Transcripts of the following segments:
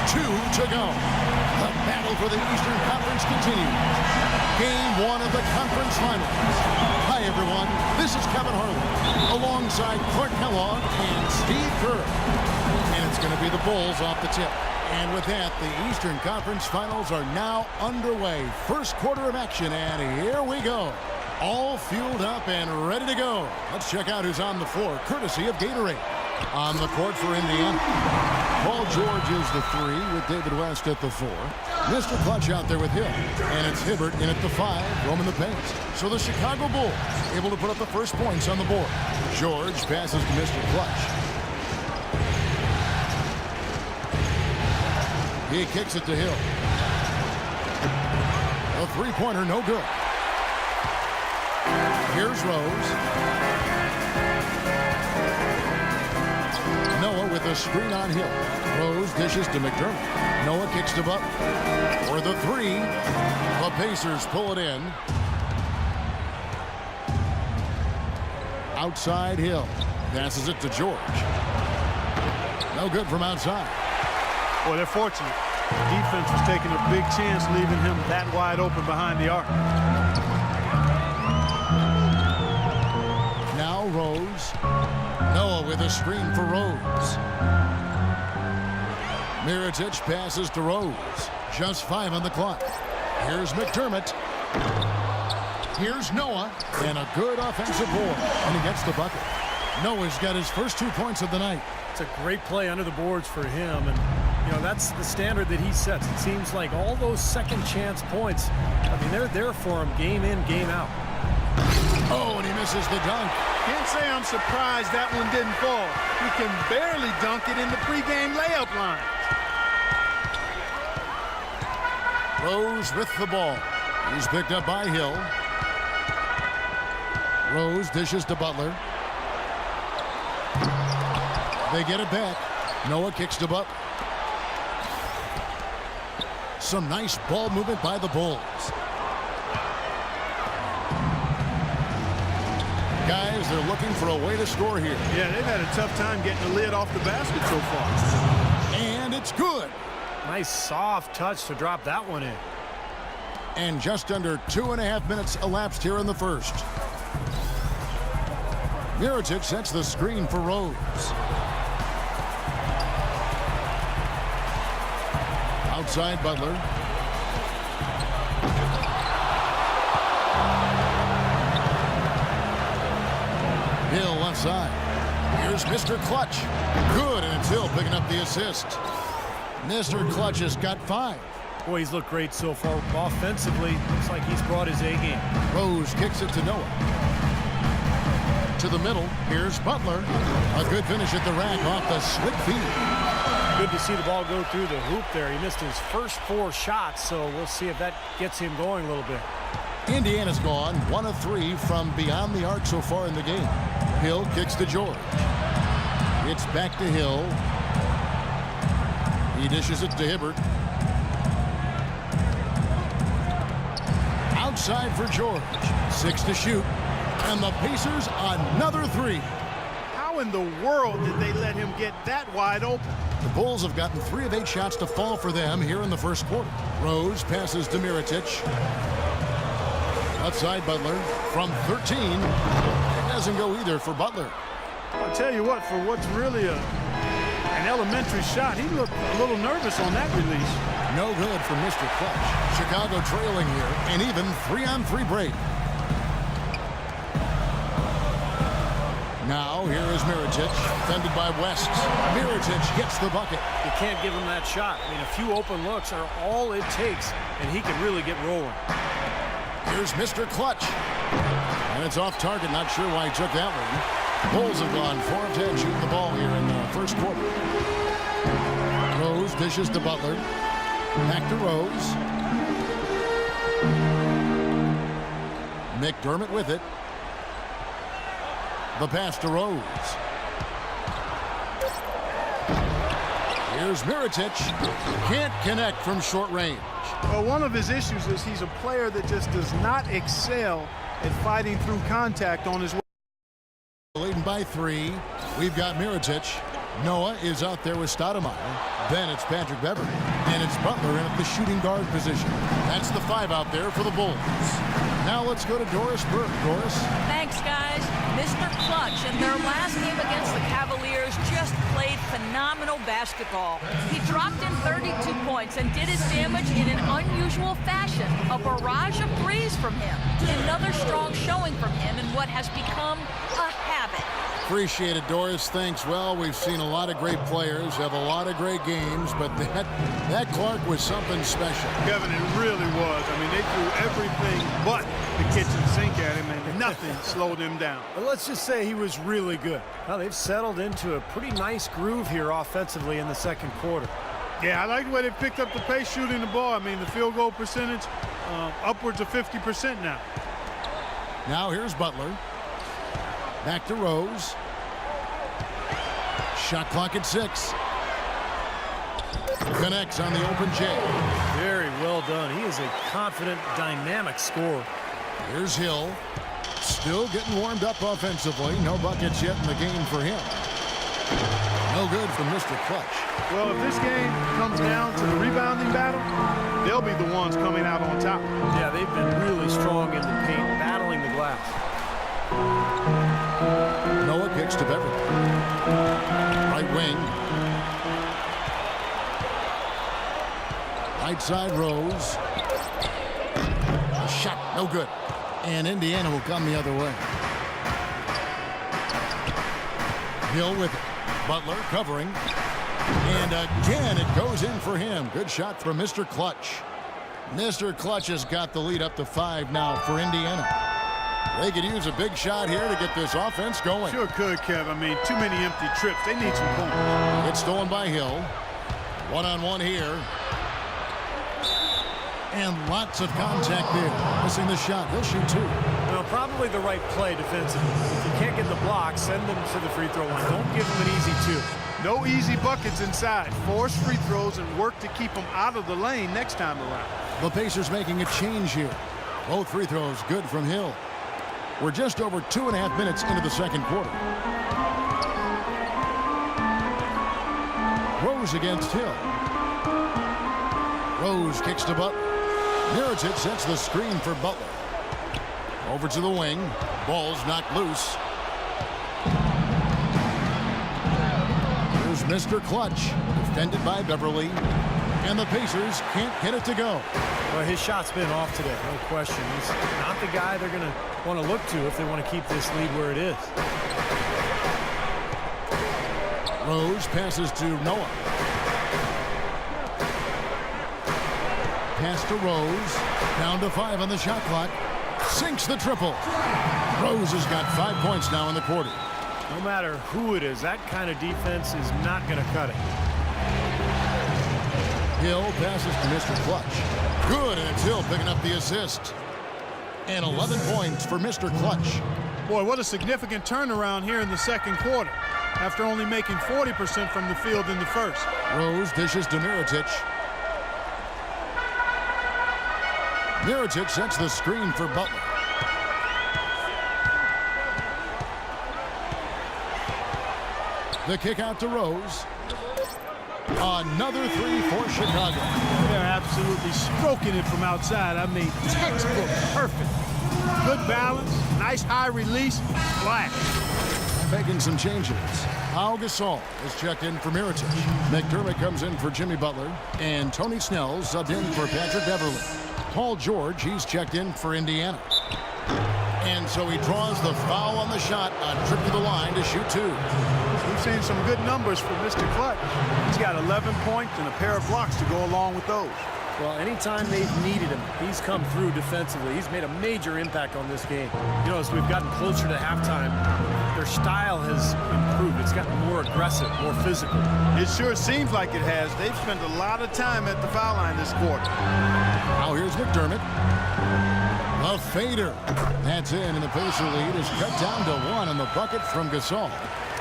2 to go. The battle for the Eastern Conference continues. Game 1 of the conference finals. Hi, everyone. This is Kevin Harlan, alongside Clark Kellogg and Steve Kerr. And it's going to be the Bulls off the tip. And with that, the Eastern Conference Finals are now underway. First quarter of action, and here we go. All fueled up and ready to go. Let's check out who's on the floor, courtesy of Gatorade. On the court for Indiana, Paul George is the 3 with David West at the 4. Mr. Clutch out there with Hill. And it's Hibbert in at the 5, roaming the paint. So the Chicago Bulls able to put up the first points on the board. George passes to Mr. Clutch. He kicks it to Hill. A three-pointer, no good. Here's Rose. Noah with a screen on Hill. Rose dishes to McDermott. Noah kicks to Butler. For the 3. The Pacers pull it in. Outside Hill. Passes it to George. No good from outside. Well, they're fortunate. The defense was taking a big chance, leaving him that wide open behind the arc. Now Rose. Noah with a screen for Rose. Mirotic passes to Rose. Just 5 on the clock. Here's McDermott. Here's Noah. And a good offensive board. And he gets the bucket. Noah's got his first 2 points of the night. It's a great play under the boards for him. And, you know, that's the standard that he sets. It seems like all those second chance points, I mean, they're there for him game in, game out. Oh, and he misses the dunk. Can't say I'm surprised that one didn't fall. He can barely dunk it in the pregame layup line. Rose with the ball. He's picked up by Hill. Rose dishes to Butler. They get it back. Noah kicks to Butler. Some nice ball movement by the Bulls. Guys, they're looking for a way to score here. Yeah, they've had a tough time getting the lid off the basket so far. And it's good. Nice soft touch to drop that one in. And just under 2.5 minutes elapsed here in the first. Mirotic sets the screen for Rose. Outside Butler. Hill left side. Here's Mr. Clutch. Good, and it's Hill picking up the assist. Mr. Clutch has got 5. Boy, he's looked great so far. Offensively, looks like he's brought his A game. Rose kicks it to Noah. To the middle, here's Butler. A good finish at the rack off the slick feed. Good to see the ball go through the hoop there. He missed his first 4 shots, so we'll see if that gets him going a little bit. Indiana's gone 1 of 3 from beyond the arc so far in the game. Hill kicks to George. It's back to Hill. He dishes it to Hibbert. Outside for George. 6 to shoot. And the Pacers another 3. How in the world did they let him get that wide open? The Bulls have gotten 3 of 8 shots to fall for them here in the first quarter. Rose passes to Mirotic. Outside Butler from 13. It doesn't go either for Butler. I'll tell you what, for what's really an elementary shot, he looked a little nervous on that release. No good for Mr. Clutch. Chicago trailing here, an even 3-on-3 break. Now, here is Mirotic, defended by West. Mirotic gets the bucket. You can't give him that shot. I mean, a few open looks are all it takes, and he can really get rolling. Here's Mr. Clutch. And it's off target. Not sure why he took that one. Bulls have gone 4 of 10 shooting the ball here in the first quarter. Rose dishes to Butler. Back to Rose. McDermott with it. The pass to Rose. Here's Mirotic. Can't connect from short range. Well, one of his issues is he's a player that just does not excel at fighting through contact on his way. Leading by 3. We've got Mirotic. Noah is out there with Stoudemire. Then it's Patrick Beverly. And it's Butler in at the shooting guard position. That's the 5 out there for the Bulls. Now let's go to Doris Burke. Doris? Thanks, guys. Mr. Clutch in their last game against the Cavaliers just played phenomenal basketball. He dropped in 32 points and did his damage in an unusual fashion. A barrage of threes from him. Another strong showing from him in what has become a habit. Appreciate it, Doris. Thanks. Well, we've seen a lot of great players have a lot of great games, but that Clark was something special. Kevin, it really was. I mean, they threw everything but the kitchen sink at him, and nothing slowed him down. But let's just say he was really good. Well, they've settled into a pretty nice groove here offensively in the second quarter. Yeah, I like the way they picked up the pace shooting the ball. I mean, the field goal percentage, upwards of 50% now. Now here's Butler. Back to Rose. Shot clock at 6. Connects on the open J. Very well done. He is a confident, dynamic scorer. Here's Hill. Still getting warmed up offensively. No buckets yet in the game for him. No good from Mr. Clutch. Well, if this game comes down to the rebounding battle, they'll be the ones coming out on top. Yeah, they've been really strong in the paint, battling the glass. Noah kicks to Beverly. Right wing. Right side, Rose. A shot, no good. And Indiana will come the other way. Hill with it. Butler covering. And again, it goes in for him. Good shot from Mr. Clutch. Mr. Clutch has got the lead up to 5 now for Indiana. They could use a big shot here to get this offense going. Sure could, Kev. I mean, too many empty trips. They need some points. It's stolen by Hill. One-on-one here. And lots of contact there. Missing the shot. He'll shoot 2. Well, probably the right play defensively. If you can't get the block, send them to the free throw line. Don't give them an easy 2. No easy buckets inside. Force free throws and work to keep them out of the lane next time around. The Pacers making a change here. Both free throws good from Hill. We're just over 2.5 minutes into the second quarter. Rose against Hill. Rose kicks to Butler. Mirotic sets the screen for Butler. Over to the wing. Ball's knocked loose. Here's Mr. Clutch. Defended by Beverly. And the Pacers can't get it to go. Well, his shot's been off today, no question. He's not the guy they're going to want to look to if they want to keep this lead where it is. Rose passes to Noah. Pass to Rose. Down to 5 on the shot clock. Sinks the triple. Rose has got 5 points now in the quarter. No matter who it is, that kind of defense is not going to cut it. Hill passes to Mr. Clutch. Good, and it's Hill picking up the assist. And 11 points for Mr. Clutch. Boy, what a significant turnaround here in the second quarter after only making 40% from the field in the first. Rose dishes to Mirotic. Mirotic sets the screen for Butler. The kick out to Rose. Another 3 for Chicago. They're absolutely stroking it from outside. I mean, textbook perfect. Good balance, nice high release, flash. Making some changes. Al Gasol is checked in for Mirotic. McDermott comes in for Jimmy Butler. And Tony Snell subbed in for Patrick Beverly. Paul George, he's checked in for Indiana. And so he draws the foul on the shot. A trip to the line to shoot 2. We've seen some good numbers from Mr. Clutch. He's got 11 points and a pair of blocks to go along with those. Well, anytime they've needed him, he's come through defensively. He's made a major impact on this game. You know, as we've gotten closer to halftime, their style has improved. It's gotten more aggressive, more physical. It sure seems like it has. They've spent a lot of time at the foul line this quarter. Now here's McDermott. A fader. That's in, and the Pacer lead is cut down to 1 on the bucket from Gasol.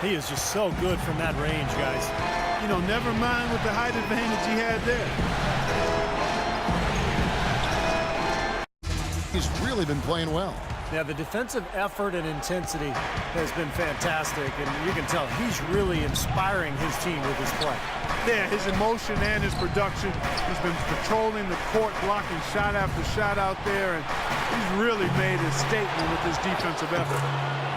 He is just so good from that range, guys. You know, never mind with the height advantage he had there. He's really been playing well. Yeah, the defensive effort and intensity has been fantastic, and you can tell he's really inspiring his team with his play. Yeah, his emotion and his production. He's been patrolling the court, blocking shot after shot out there, and he's really made a statement with his defensive effort.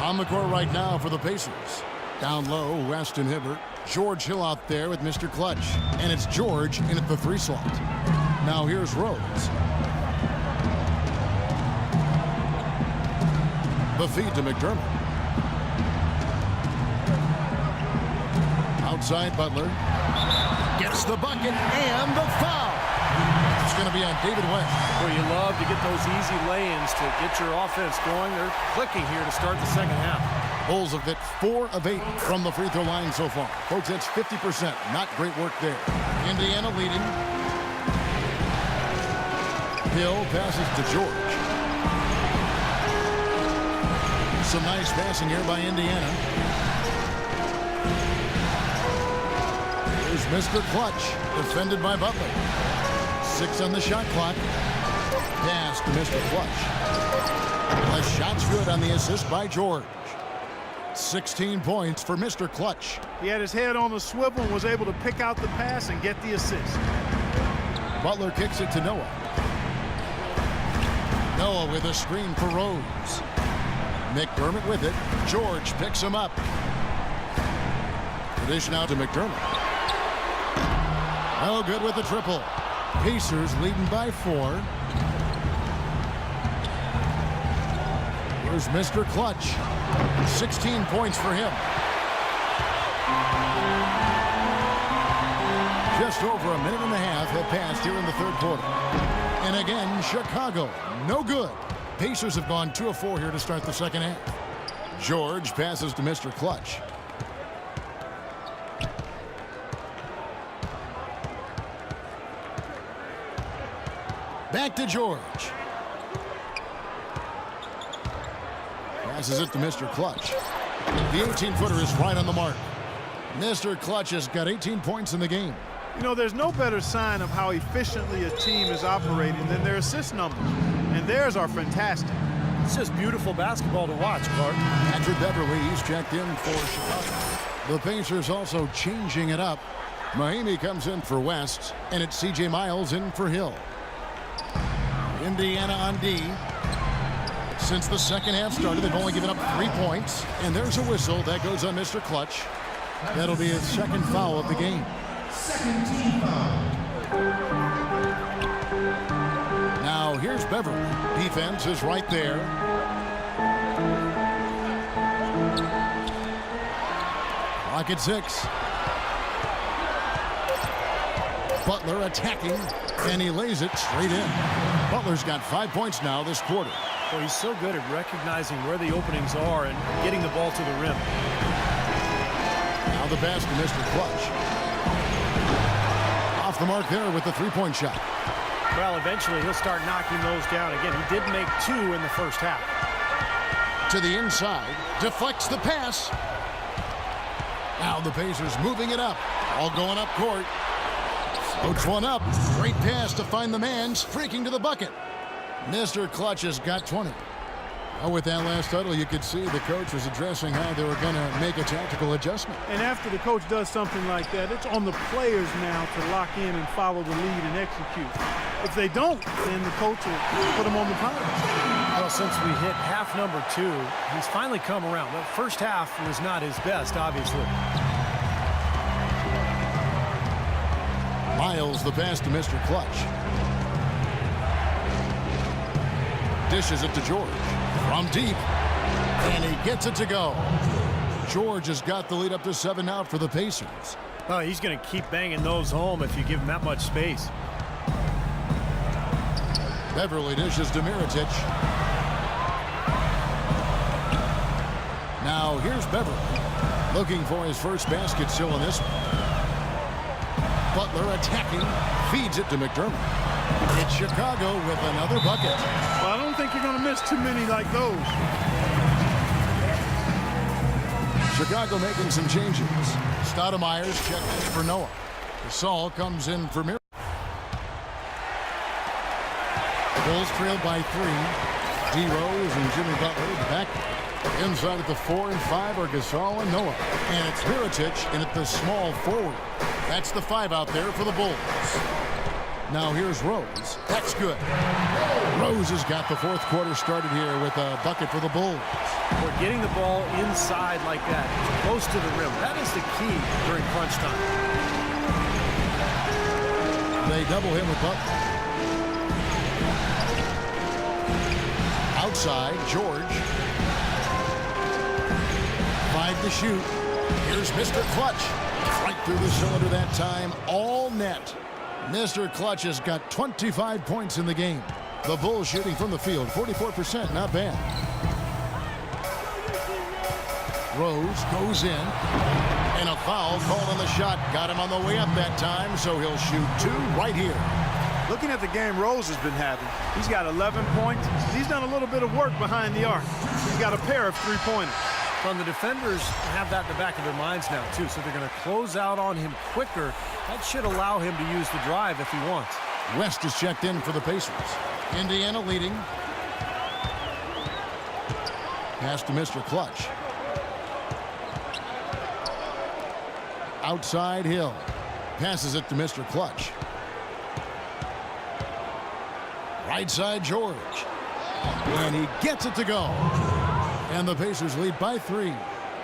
On the court right now for the Pacers. Down low, Weston Hibbert. George Hill out there with Mr. Clutch. And it's George in at the 3 slot. Now here's Rhodes. The feed to McDermott. Outside Butler. Gets the bucket and the foul. It's going to be on David West. Well, you love to get those easy lay-ins to get your offense going. They're clicking here to start the second half. Bulls have hit 4 of 8 from the free throw line so far. Folks, that's 50%. Not great work there. Indiana leading. Hill passes to George. Some nice passing here by Indiana. Here's Mr. Clutch, defended by Butler. 6 on the shot clock. Pass to Mr. Clutch. The shot's good on the assist by George. 16 points for Mr. Clutch. He had his head on the swivel and was able to pick out the pass and get the assist. Butler kicks it to Noah. Noah with a screen for Rose. McDermott with it. George picks him up. Dish now to McDermott. No good with the triple. Pacers leading by 4. Here's Mr. Clutch. 16 points for him. Just over a minute and a half have passed here in the third quarter. And again, Chicago, no good. Pacers have gone 2 of 4 here to start the second half. George passes to Mr. Clutch. Back to George. Passes it to Mr. Clutch. The 18-footer is right on the mark. Mr. Clutch has got 18 points in the game. You know, there's no better sign of how efficiently a team is operating than their assist numbers. And theirs are fantastic. It's just beautiful basketball to watch, Clark. Patrick Beverly, he's checked in for Chicago. The Pacers also changing it up. Mahimi comes in for West, and it's C.J. Miles in for Hill. Indiana on D. Since the second half started, they've only given up 3 points. And there's a whistle. That goes on Mr. Clutch. That'll be his second foul of the game. Second team foul. Now here's Beverly. Defense is right there. Clock at 6. Butler attacking, and he lays it straight in. Butler's got 5 points now this quarter. Well, he's so good at recognizing where the openings are and getting the ball to the rim. Now the pass to Mr. Clutch. Off the mark there with the three-point shot. Well, eventually he'll start knocking those down. Again, he did make 2 in the first half. To the inside, deflects the pass. Now the Pacers moving it up. All going up court. Floats one up. Great pass to find the man, streaking to the bucket. Mr. Clutch has got 20. Oh, with that last huddle, you could see the coach was addressing how they were going to make a tactical adjustment. And after the coach does something like that, it's on the players now to lock in and follow the lead and execute. If they don't, then the coach will put them on the pile. Well, since we hit half number 2, he's finally come around. The first half was not his best, obviously. Miles the pass to Mr. Clutch. Dishes it to George. From deep. And he gets it to go. George has got the lead up to 7 out for the Pacers. Oh, he's going to keep banging those home if you give him that much space. Beverly dishes to Mirotic. Now here's Beverly. Looking for his first basket still in this one. Butler attacking. Feeds it to McDermott. It's Chicago with another bucket. Well, I don't think you're going to miss too many like those. Chicago making some changes. Stoudemire's checked in for Noah. Gasol comes in for Mir. The Bulls trailed by 3. D. Rose and Jimmy Butler at the back. Inside at the 4 and 5 are Gasol and Noah. And it's Mirotic in at the small forward. That's the 5 out there for the Bulls. Now here's Rose. That's good. Rose has got the fourth quarter started here with a bucket for the Bulls. We're getting the ball inside like that, close to the rim. That is the key during crunch time. They double him with Butler. Outside, George. 5 to shoot. Here's Mr. Clutch. Right through the cylinder that time. All net. Mr. Clutch has got 25 points in the game. The Bulls shooting from the field, 44%, not bad. Rose goes in. And a foul called on the shot. Got him on the way up that time, so he'll shoot 2 right here. Looking at the game Rose has been having, he's got 11 points. He's done a little bit of work behind the arc. He's got a pair of three-pointers. Well, the defenders have that in the back of their minds now, too, so they're going to close out on him quicker. That should allow him to use the drive if he wants. West is checked in for the Pacers. Indiana leading. Pass to Mr. Clutch. Outside Hill. Passes it to Mr. Clutch. Right side George. And he gets it to go. And the Pacers lead by 3.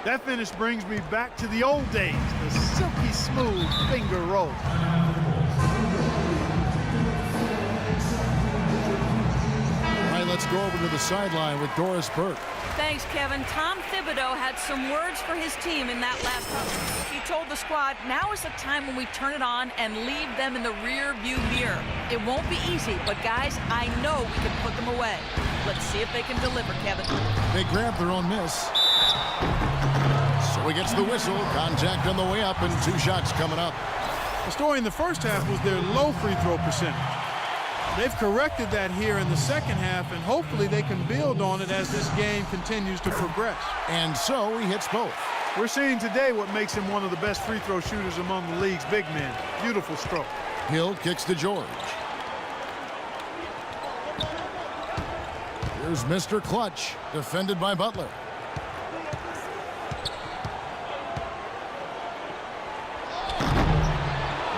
That finish brings me back to the old days, the silky smooth finger roll. All right, let's go over to the sideline with Doris Burke. Thanks, Kevin. Tom Thibodeau had some words for his team in that last huddle. He told the squad, now is the time when we turn it on and leave them in the rear view mirror. It won't be easy, but guys, I know we can put them away. Let's see if they can deliver, Kevin. They grab their own miss. So he gets the whistle. Contact on the way up and 2 shots coming up. The story in the first half was their low free throw percentage. They've corrected that here in the second half, and hopefully they can build on it as this game continues to progress. And so he hits both. We're seeing today what makes him one of the best free throw shooters among the league's big men. Beautiful stroke. Hill kicks to George. Here's Mr. Clutch, defended by Butler.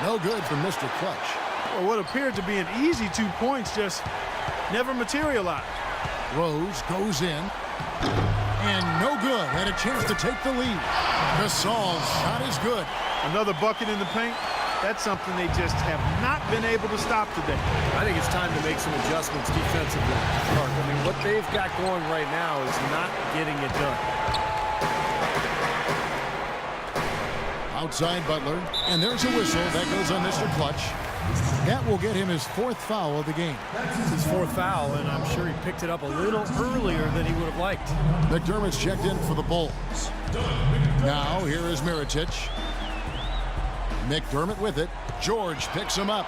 No good from Mr. Clutch. Well, what appeared to be an easy 2 points just never materialized. Rose goes in. And no good. Had a chance to take the lead. Gasol's shot is good. Another bucket in the paint. That's something they just have not been able to stop today. I think it's time to make some adjustments defensively. Clark, I mean, what they've got going right now is not getting it done. Outside Butler. And there's a whistle. That goes on Mr. Clutch. That will get him his 4th foul of the game. It's his 4th foul, and I'm sure he picked it up a little earlier than he would have liked. McDermott's checked in for the Bulls. Now here is Mirotic. McDermott with it. George picks him up.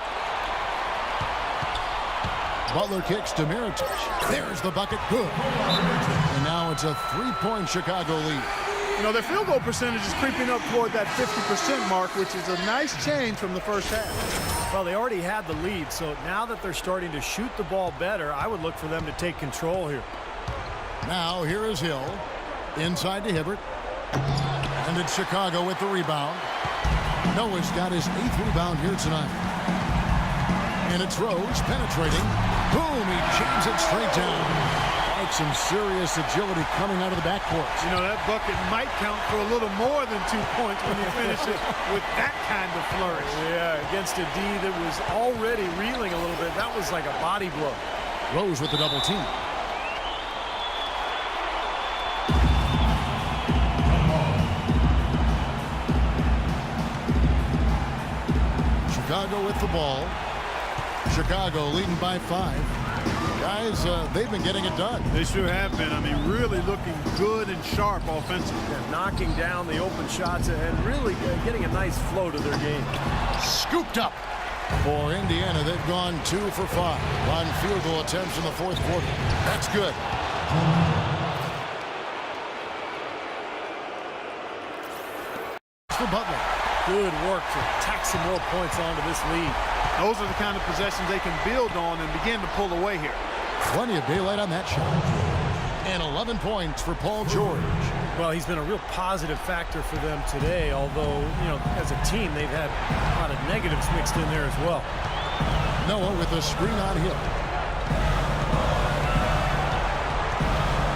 Butler kicks to Mirotic. There's the bucket. Good. And now it's a 3-point Chicago lead. You know, their field goal percentage is creeping up toward that 50% mark, which is a nice change from the first half. Well, they already had the lead, so now that they're starting to shoot the ball better, I would look for them to take control here. Now here is Hill. Inside to Hibbert. And it's Chicago with the rebound. Noah's got his 8th rebound here tonight. And it's Rose penetrating. Boom, he jams it straight down. Like some serious agility coming out of the backcourt. You know, that bucket might count for a little more than 2 points when you finish it with that kind of flourish. Yeah, against a D that was already reeling a little bit. That was like a body blow. Rose with the double team. Chicago with the ball. Chicago leading by 5. Guys, they've been getting it done. They sure have been. I mean, really looking good and sharp offensively. Yeah, knocking down the open shots and really getting a nice flow to their game. Scooped up for Indiana. They've gone 2 for 5 on field goal attempts in the 4th quarter. That's good. For Butler. Good work to tack some more points onto this lead. Those are the kind of possessions they can build on and begin to pull away here. Plenty of daylight on that shot. And 11 points for Paul George. Well, he's been a real positive factor for them today, although, you know, as a team, they've had a lot of negatives mixed in there as well. Noah with a screen on Hill.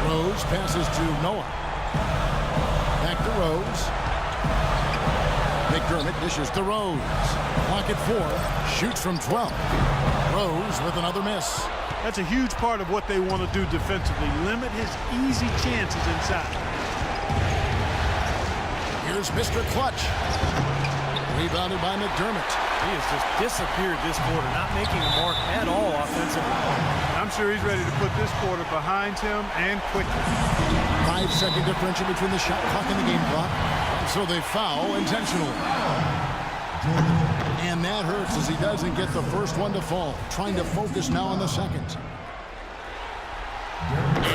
Rose passes to Noah. Back to Rose. McDermott dishes to Rose. Clock at 4. Shoots from 12. Rose with another miss. That's a huge part of what they want to do defensively. Limit his easy chances inside. Here's Mr. Clutch. Rebounded by McDermott. He has just disappeared this quarter, not making a mark at all offensively. I'm sure he's ready to put this quarter behind him and quickly. 5-second differential between the shot clock and the game clock. So they foul intentionally. And that hurts as he doesn't get the first one to fall. Trying to focus now on the second.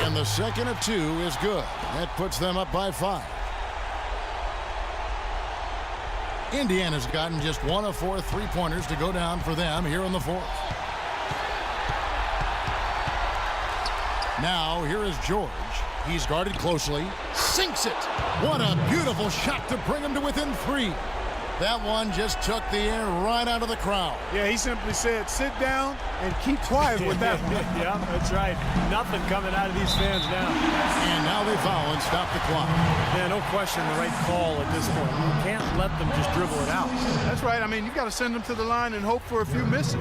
And the second of 2 is good. That puts them up by 5. Indiana's gotten just 1 of 4 3-pointers to go down for them here in the 4th. Now here is George. He's guarded closely. Sinks it. What a beautiful shot to bring him to within 3. That one just took the air right out of the crowd. Yeah, he simply said, sit down and keep quiet with that one. Yeah, that's right. Nothing coming out of these fans now. And now they foul and stop the clock. Yeah, no question the right call at this point. You can't let them just dribble it out. That's right. I mean, you've got to send them to the line and hope for a few misses.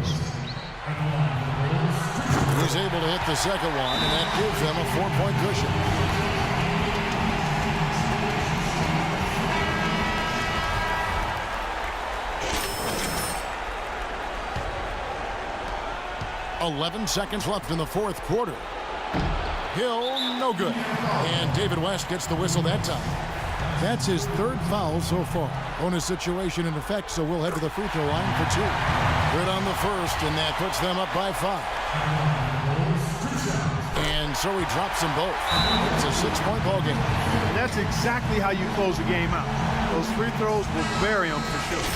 He's able to hit the second one, and that gives them a 4-point cushion. .11 seconds left in the 4th quarter. Hill, no good. And David West gets the whistle that time. That's his 3rd foul so far. Bonus situation in effect, so we'll head to the free throw line for 2. Good on the first, and that puts them up by 5. And so he drops them both. It's a 6-point ball game. And that's exactly how you close a game out. Those free throws will bury them for sure.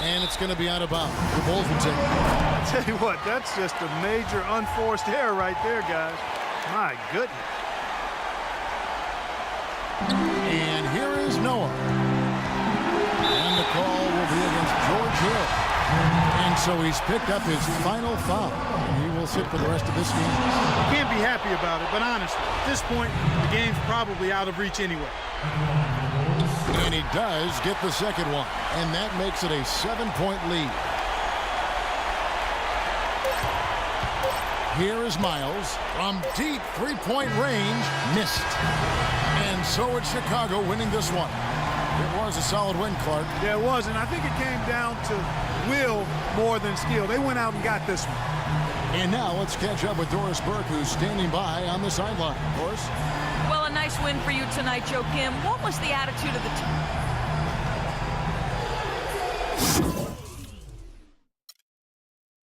And it's going to be out of bounds. The Bulls will take it. I tell you what, that's just a major unforced error right there, guys. My goodness. And here is Noah. And the call will be against George Hill. And so he's picked up his final foul. And he will sit for the rest of this game. You can't be happy about it, but honestly, at this point, the game's probably out of reach anyway. And he does get the second one. And that makes it a 7-point lead. Here is Miles from deep 3-point range. Missed. And so it's Chicago winning this one. It was a solid win, Clark. Yeah, it was, and I think it came down to will more than skill. They went out and got this one. And now let's catch up with Doris Burke, who's standing by on the sideline. Doris? Well, a nice win for you tonight, Joe Kim. What was the attitude of the team?